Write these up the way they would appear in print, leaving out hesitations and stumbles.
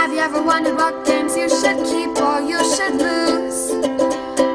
Have you ever wondered what games you should keep or you should lose?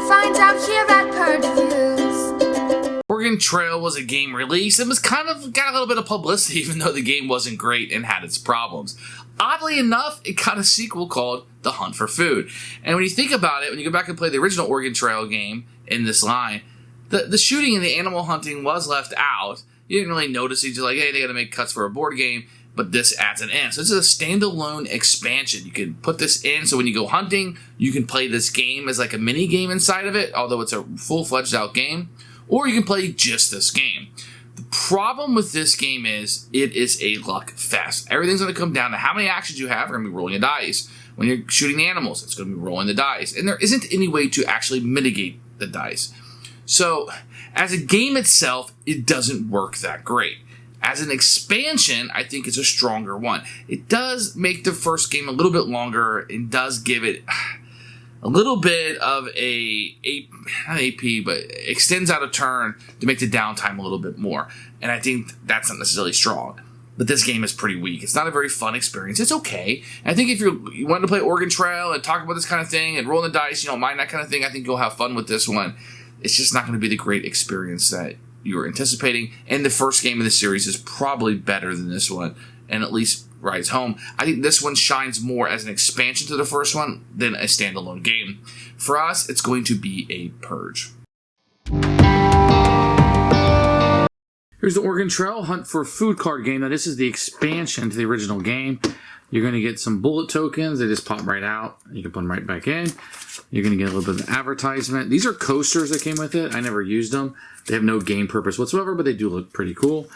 Find out here at Purge Reviews. Oregon Trail was a game release and was got a little bit of publicity, even though the game wasn't great and had its problems. Oddly enough, it got a sequel called The Hunt for Food. And when you think about it, when you go back and play the original Oregon Trail game in this line, the shooting and the animal hunting was left out. You didn't really notice it. You're like, hey, they got to make cuts for a board game, but this adds an in. So this is a standalone expansion. You can put this in, so when you go hunting, you can play this game as like a mini game inside of it, although it's a full-fledged out game, or you can play just this game. The problem with this game is it is a luck fest. Everything's going to come down to how many actions you have. You're going to be rolling a dice. When you're shooting the animals, it's going to be rolling the dice. And there isn't any way to actually mitigate the dice. So, as a game itself, it doesn't work that great. As an expansion, I think it's a stronger one. It does make the first game a little bit longer and does give it a little bit of not AP, but extends out a turn to make the downtime a little bit more. And I think that's not necessarily strong. But this game is pretty weak. It's not a very fun experience. It's okay. And I think if you want to play Oregon Trail and talk about this kind of thing and roll the dice, you don't mind that kind of thing, I think you'll have fun with this one. It's just not going to be the great experience that you were anticipating. And the first game of the series is probably better than this one, and at least rides home. I think this one shines more as an expansion to the first one than a standalone game. For us, it's going to be a Purge. Here's the Oregon Trail Hunt for Food card game. Now, this is the expansion to the original game. You're going to get some bullet tokens. They just pop right out. You can put them right back in. You're going to get a little bit of advertisement. These are coasters that came with it. I never used them. They have no game purpose whatsoever, but they do look pretty cool.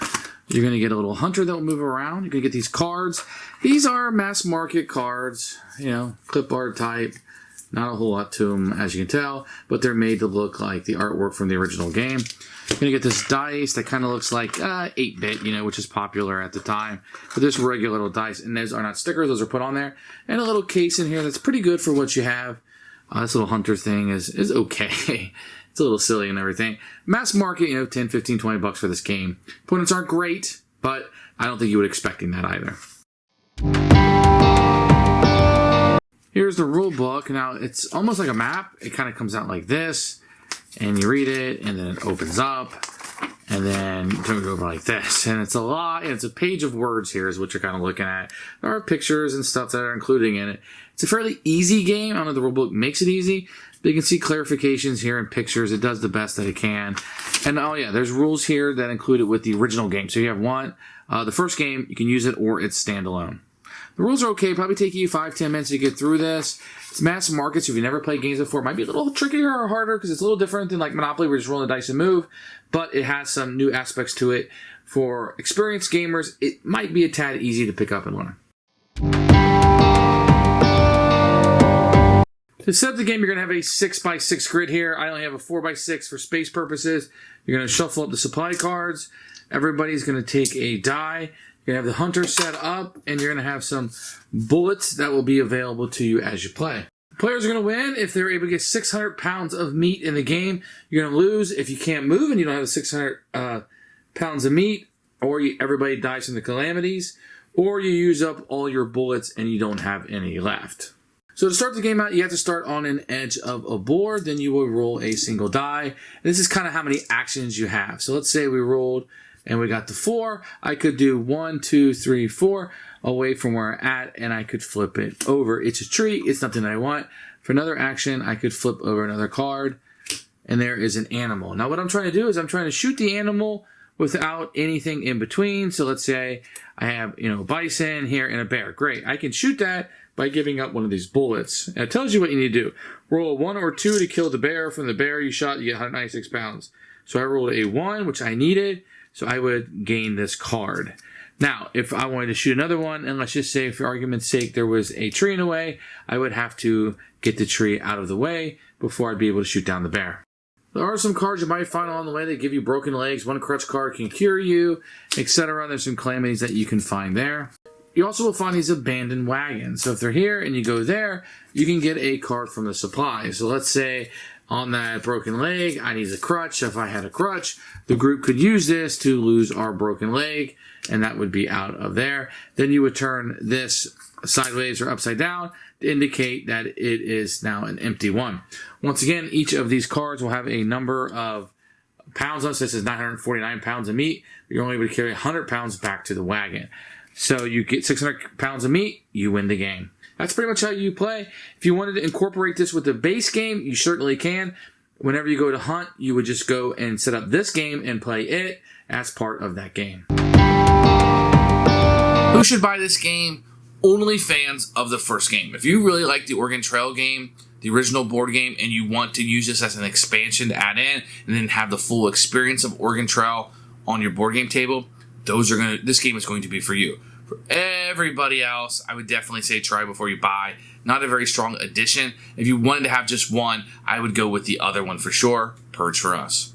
You're going to get a little hunter that will move around. You're going to get these cards. These are mass market cards, clip art type. Not a whole lot to them, as you can tell, but they're made to look like the artwork from the original game. You're going to get this dice that kind of looks like 8-bit, which is popular at the time. But there's regular little dice, and those are not stickers. Those are put on there. And a little case in here that's pretty good for what you have. This little hunter thing is okay. It's a little silly and everything. Mass market, 10, 15, 20 bucks for this game. Opponents aren't great, but I don't think you would expecting that either. Here's the rule book. Now, it's almost like a map. It kind of comes out like this, and you read it, and then it opens up, and then you turn it over like this. And it's a lot, and it's a page of words here is what you're kind of looking at. There are pictures and stuff that are included in it. It's a fairly easy game. I don't know if the rule book makes it easy, but you can see clarifications here and pictures. It does the best that it can. And oh yeah, there's rules here that include it with the original game. So you have one, the first game, you can use it or it's standalone. The rules are okay. Probably take you 5-10 minutes to get through this. It's mass market, so if you've never played games before, it might be a little trickier or harder because it's a little different than like Monopoly where you're just rolling the dice and move, but it has some new aspects to it. For experienced gamers, it might be a tad easy to pick up and learn. To set up the game, you're going to have a 6x6 grid here. I only have a 4x6 for space purposes. You're going to shuffle up the supply cards. Everybody's going to take a die. You're going to have the hunter set up, and you're going to have some bullets that will be available to you as you play. Players are going to win if they're able to get 600 pounds of meat in the game. You're going to lose if you can't move and you don't have 600 pounds of meat, or everybody dies from the calamities, or you use up all your bullets and you don't have any left. So to start the game out, you have to start on an edge of a board. Then you will roll a single die. And this is kind of how many actions you have. So let's say we rolled and we got the 4. I could do 1, 2, 3, 4 away from where I'm at, and I could flip it over. It's a tree. It's nothing I want. For another action, I could flip over another card, and there is an animal. Now what I'm trying to do is I'm trying to shoot the animal without anything in between. So let's say I have, a bison here and a bear. Great. I can shoot that by giving up one of these bullets. And it tells you what you need to do. Roll a 1 or 2 to kill the bear. From the bear you shot, you get 196 pounds. So I rolled a 1, which I needed, so I would gain this card. Now, if I wanted to shoot another one, and let's just say for argument's sake there was a tree in the way, I would have to get the tree out of the way before I'd be able to shoot down the bear. There are some cards you might find along the way that give you broken legs. One crutch card can cure you, etc. There's some calamities that you can find there. You also will find these abandoned wagons. So if they're here and you go there, you can get a card from the supply. So let's say on that broken leg, I need a crutch. If I had a crutch, the group could use this to lose our broken leg, and that would be out of there. Then you would turn this sideways or upside down to indicate that it is now an empty one. Once again, each of these cards will have a number of pounds on it. So this is 949 pounds of meat. You're only able to carry 100 pounds back to the wagon. So you get 600 pounds of meat, you win the game. That's pretty much how you play. If you wanted to incorporate this with the base game, you certainly can. Whenever you go to hunt, you would just go and set up this game and play it as part of that game. Who should buy this game? Only fans of the first game. If you really like the Oregon Trail game, the original board game, and you want to use this as an expansion to add in and then have the full experience of Oregon Trail on your board game table, this game is going to be for you. For everybody else, I would definitely say try before you buy. Not a very strong addition. If you wanted to have just one, I would go with the other one for sure. Purge for us.